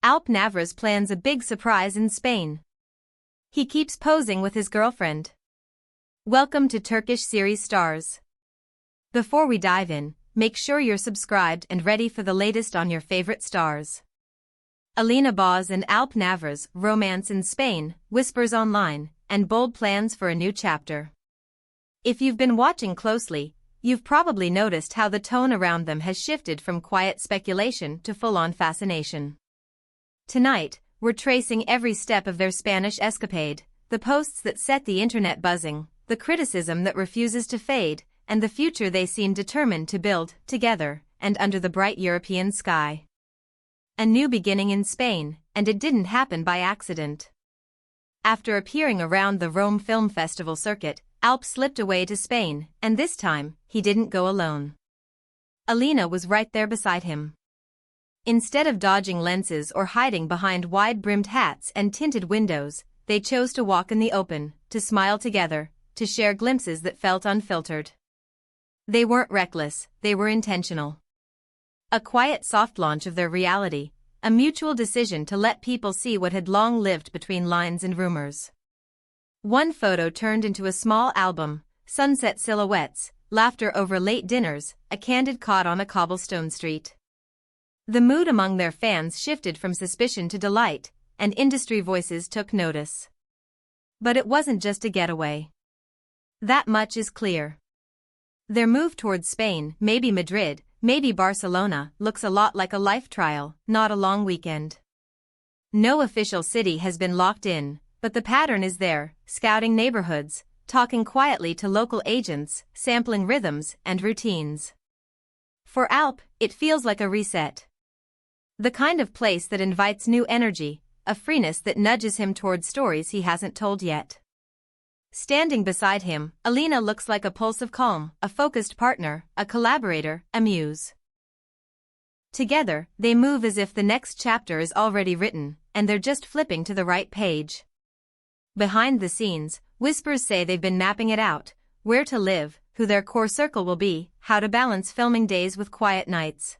Navruz plans a big surprise in Spain. He keeps posing with his girlfriend. Welcome to Turkish series stars. Before we dive in, make sure you're subscribed and ready for the latest on your favorite stars. Alina and Navruz romance in Spain, whispers online, and bold plans for a new chapter. If you've been watching closely, you've probably noticed how the tone around them has shifted from quiet speculation to full-on fascination. Tonight, we're tracing every step of their Spanish escapade, the posts that set the internet buzzing, the criticism that refuses to fade, and the future they seem determined to build, together, and under the bright European sky. A new beginning in Spain, and it didn't happen by accident. After appearing around the Rome Film Festival circuit, Alp slipped away to Spain, and this time, he didn't go alone. Alina was right there beside him. Instead of dodging lenses or hiding behind wide-brimmed hats and tinted windows, they chose to walk in the open, to smile together, to share glimpses that felt unfiltered. They weren't reckless, they were intentional. A quiet soft launch of their reality, a mutual decision to let people see what had long lived between lines and rumors. One photo turned into a small album, sunset silhouettes, laughter over late dinners, a candid caught on a cobblestone street. The mood among their fans shifted from suspicion to delight, and industry voices took notice. But it wasn't just a getaway. That much is clear. Their move towards Spain, maybe Madrid, maybe Barcelona, looks a lot like a life trial, not a long weekend. No official city has been locked in, but the pattern is there, scouting neighborhoods, talking quietly to local agents, sampling rhythms and routines. For Alp, it feels like a reset. The kind of place that invites new energy, a freeness that nudges him toward stories he hasn't told yet. Standing beside him, Alina looks like a pulse of calm, a focused partner, a collaborator, a muse. Together, they move as if the next chapter is already written, and they're just flipping to the right page. Behind the scenes, whispers say they've been mapping it out, where to live, who their core circle will be, how to balance filming days with quiet nights.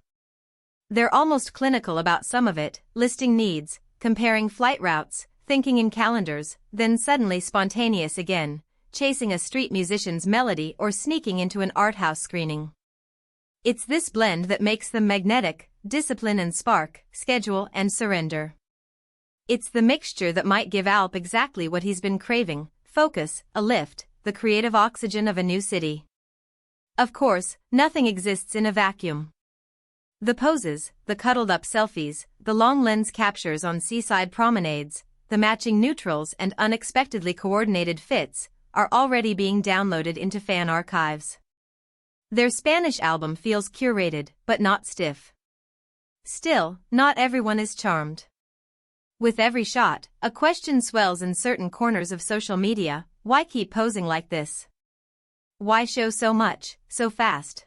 They're almost clinical about some of it, listing needs, comparing flight routes, thinking in calendars, then suddenly spontaneous again, chasing a street musician's melody or sneaking into an art house screening. It's this blend that makes them magnetic, discipline and spark, schedule and surrender. It's the mixture that might give Alp exactly what he's been craving, focus, a lift, the creative oxygen of a new city. Of course, nothing exists in a vacuum. The poses, the cuddled-up selfies, the long lens captures on seaside promenades, the matching neutrals and unexpectedly coordinated fits, are already being downloaded into fan archives. Their Spanish album feels curated, but not stiff. Still, not everyone is charmed. With every shot, a question swells in certain corners of social media: why keep posing like this? Why show so much, so fast?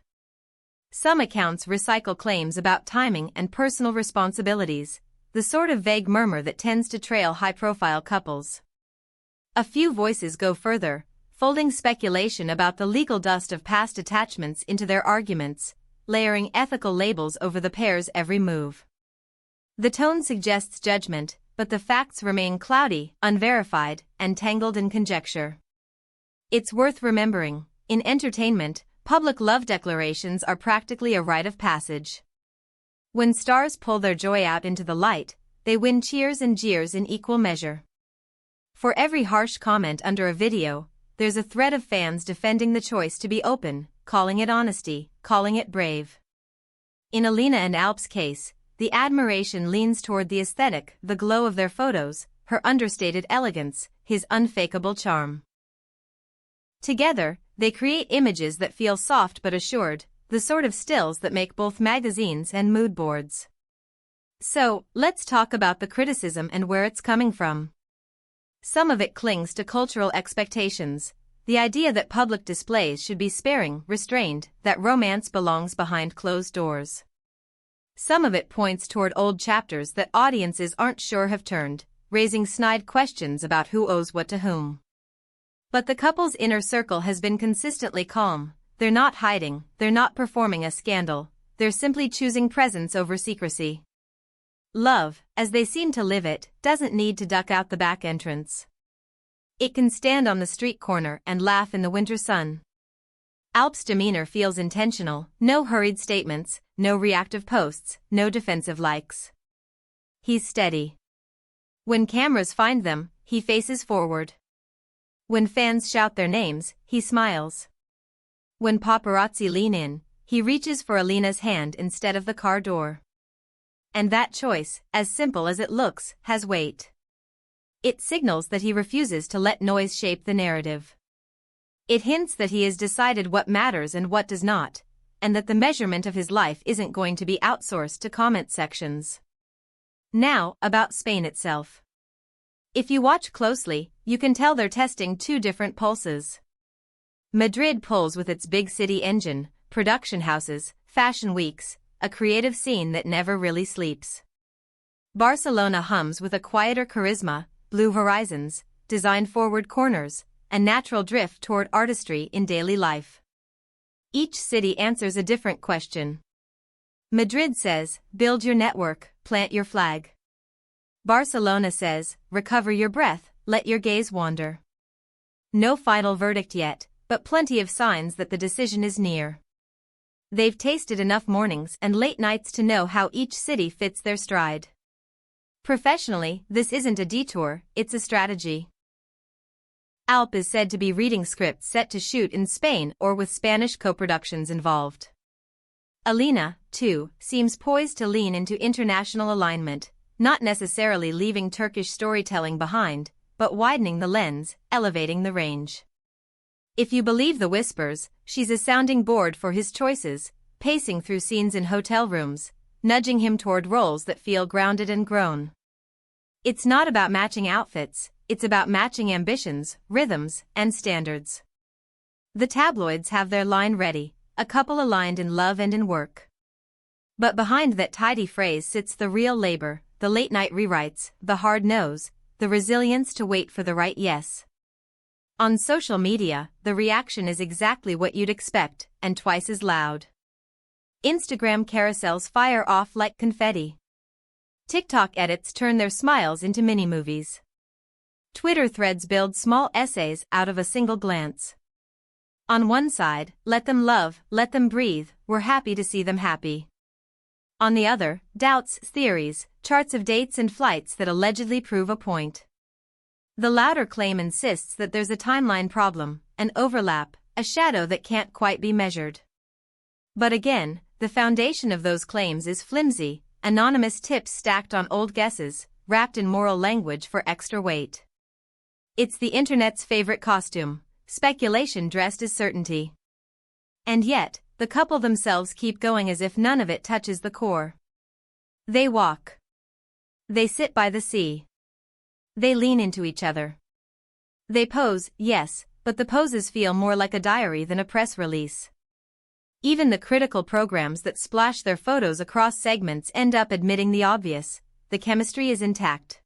Some accounts recycle claims about timing and personal responsibilities, the sort of vague murmur that tends to trail high-profile couples. A few voices go further, folding speculation about the legal dust of past attachments into their arguments, layering ethical labels over the pair's every move. The tone suggests judgment, but the facts remain cloudy, unverified, and tangled in conjecture. It's worth remembering, in entertainment, public love declarations are practically a rite of passage. When stars pull their joy out into the light, they win cheers and jeers in equal measure. For every harsh comment under a video, there's a thread of fans defending the choice to be open, calling it honesty, calling it brave. In Alina and Alp's case, the admiration leans toward the aesthetic, the glow of their photos, her understated elegance, his unfakeable charm. Together, they create images that feel soft but assured, the sort of stills that make both magazines and mood boards. So, let's talk about the criticism and where it's coming from. Some of it clings to cultural expectations, the idea that public displays should be sparing, restrained, that romance belongs behind closed doors. Some of it points toward old chapters that audiences aren't sure have turned, raising snide questions about who owes what to whom. But the couple's inner circle has been consistently calm. They're not hiding, they're not performing a scandal, they're simply choosing presence over secrecy. Love, as they seem to live it, doesn't need to duck out the back entrance. It can stand on the street corner and laugh in the winter sun. Alp's demeanor feels intentional, no hurried statements, no reactive posts, no defensive likes. He's steady. When cameras find them, he faces forward. When fans shout their names, he smiles. When paparazzi lean in, he reaches for Alina's hand instead of the car door. And that choice, as simple as it looks, has weight. It signals that he refuses to let noise shape the narrative. It hints that he has decided what matters and what does not, and that the measurement of his life isn't going to be outsourced to comment sections. Now, about Spain itself. If you watch closely, you can tell they're testing two different pulses. Madrid pulls with its big city engine, production houses, fashion weeks, a creative scene that never really sleeps. Barcelona hums with a quieter charisma, blue horizons, design-forward corners, a natural drift toward artistry in daily life. Each city answers a different question. Madrid says, build your network, plant your flag. Barcelona says, recover your breath, let your gaze wander. No final verdict yet, but plenty of signs that the decision is near. They've tasted enough mornings and late nights to know how each city fits their stride. Professionally, this isn't a detour, it's a strategy. Alp is said to be reading scripts set to shoot in Spain or with Spanish co-productions involved. Alina, too, seems poised to lean into international alignment, not necessarily leaving Turkish storytelling behind, but widening the lens, elevating the range. If you believe the whispers, she's a sounding board for his choices, pacing through scenes in hotel rooms, nudging him toward roles that feel grounded and grown. It's not about matching outfits, it's about matching ambitions, rhythms, and standards. The tabloids have their line ready, a couple aligned in love and in work. But behind that tidy phrase sits the real labor, the late-night rewrites, the hard no's, the resilience to wait for the right yes. On social media, the reaction is exactly what you'd expect, and twice as loud. Instagram carousels fire off like confetti. TikTok edits turn their smiles into mini-movies. Twitter threads build small essays out of a single glance. On one side, let them love, let them breathe, we're happy to see them happy. On the other, doubts, theories, charts of dates and flights that allegedly prove a point. The latter claim insists that there's a timeline problem, an overlap, a shadow that can't quite be measured. But again, the foundation of those claims is flimsy, anonymous tips stacked on old guesses, wrapped in moral language for extra weight. It's the internet's favorite costume, speculation dressed as certainty. And yet, the couple themselves keep going as if none of it touches the core. They walk. They sit by the sea. They lean into each other. They pose, yes, but the poses feel more like a diary than a press release. Even the critical programs that splash their photos across segments end up admitting the obvious: the chemistry is intact.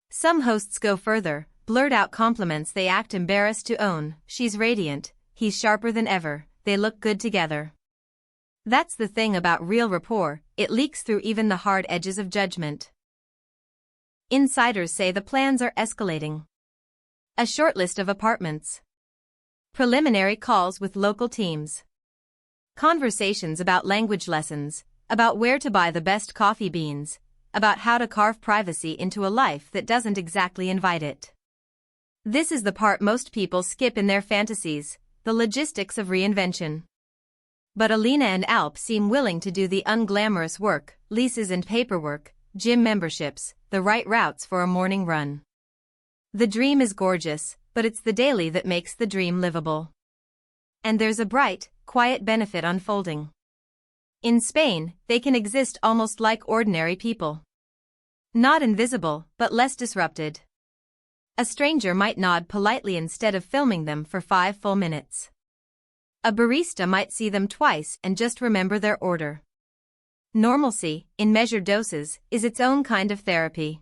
Some hosts go further, blurt out compliments they act embarrassed to own. She's radiant, he's sharper than ever, they look good together. That's the thing about real rapport, it leaks through even the hard edges of judgment. Insiders say the plans are escalating. A shortlist of apartments. Preliminary calls with local teams. Conversations about language lessons, about where to buy the best coffee beans, about how to carve privacy into a life that doesn't exactly invite it. This is the part most people skip in their fantasies, the logistics of reinvention. But Alina and Alp seem willing to do the unglamorous work: leases and paperwork, gym memberships, the right routes for a morning run. The dream is gorgeous, but it's the daily that makes the dream livable. And there's a bright, quiet benefit unfolding. In Spain, they can exist almost like ordinary people. Not invisible, but less disrupted. A stranger might nod politely instead of filming them for 5 full minutes. A barista might see them twice and just remember their order. Normalcy, in measured doses, is its own kind of therapy.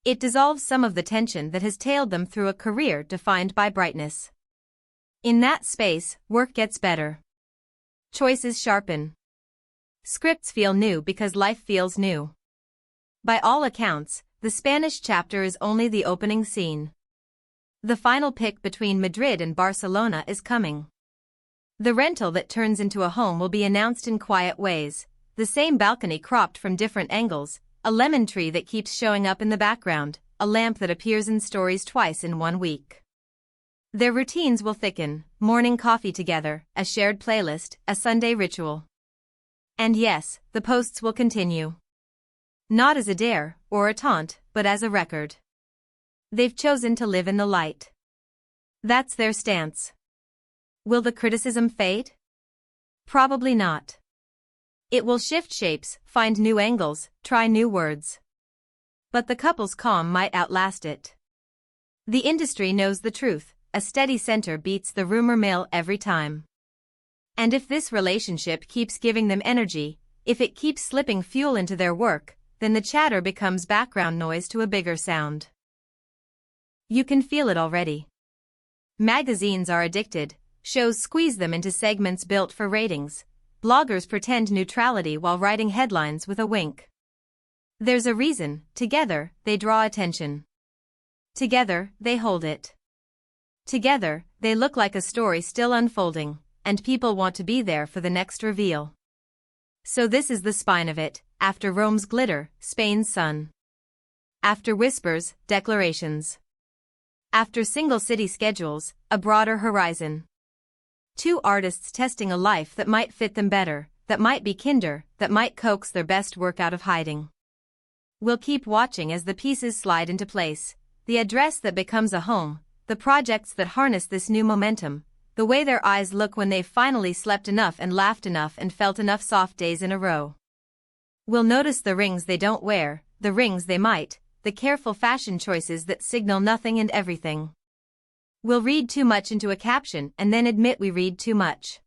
It dissolves some of the tension that has tailed them through a career defined by brightness. In that space, work gets better. Choices sharpen. Scripts feel new because life feels new. By all accounts, the Spanish chapter is only the opening scene. The final pick between Madrid and Barcelona is coming. The rental that turns into a home will be announced in quiet ways, the same balcony cropped from different angles, a lemon tree that keeps showing up in the background, a lamp that appears in stories twice in 1 week. Their routines will thicken, morning coffee together, a shared playlist, a Sunday ritual. And yes, the posts will continue. Not as a dare or a taunt, but as a record. They've chosen to live in the light. That's their stance. Will the criticism fade? Probably not. It will shift shapes, find new angles, try new words. But the couple's calm might outlast it. The industry knows the truth, a steady center beats the rumor mill every time. And if this relationship keeps giving them energy, if it keeps slipping fuel into their work, then the chatter becomes background noise to a bigger sound. You can feel it already. Magazines are addicted, shows squeeze them into segments built for ratings, bloggers pretend neutrality while writing headlines with a wink. There's a reason, together, they draw attention. Together, they hold it. Together, they look like a story still unfolding, and people want to be there for the next reveal. So this is the spine of it, after Rome's glitter, Spain's sun. After whispers, declarations. After single city schedules, a broader horizon. Two artists testing a life that might fit them better, that might be kinder, that might coax their best work out of hiding. We'll keep watching as the pieces slide into place, the address that becomes a home, the projects that harness this new momentum, the way their eyes look when they've finally slept enough and laughed enough and felt enough soft days in a row. We'll notice the rings they don't wear, the rings they might, the careful fashion choices that signal nothing and everything. We'll read too much into a caption and then admit we read too much.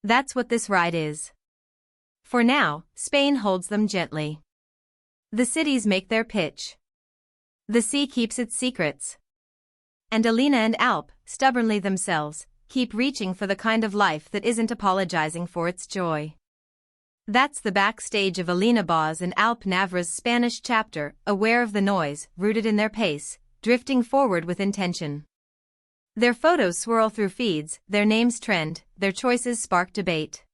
That's what this ride is. For now, Spain holds them gently. The cities make their pitch. The sea keeps its secrets. And Alina and Alp, stubbornly themselves, keep reaching for the kind of life that isn't apologizing for its joy. That's the backstage of Alina Boz and Alp Navruz's Spanish chapter, aware of the noise, rooted in their pace, drifting forward with intention. Their photos swirl through feeds, their names trend, their choices spark debate.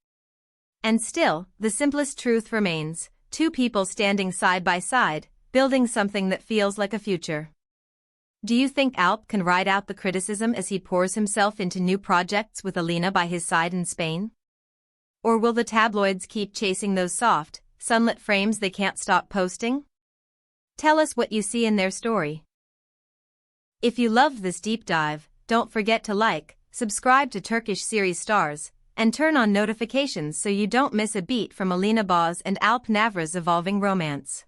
And still, the simplest truth remains, two people standing side by side, building something that feels like a future. Do you think Alp can ride out the criticism as he pours himself into new projects with Alina by his side in Spain? Or will the tabloids keep chasing those soft, sunlit frames they can't stop posting? Tell us what you see in their story. If you loved this deep dive, don't forget to like, subscribe to Turkish Series Stars, and turn on notifications so you don't miss a beat from Alina Boz and Alp Navruz's evolving romance.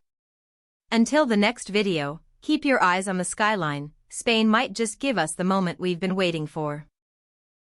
Until the next video, keep your eyes on the skyline. Spain might just give us the moment we've been waiting for.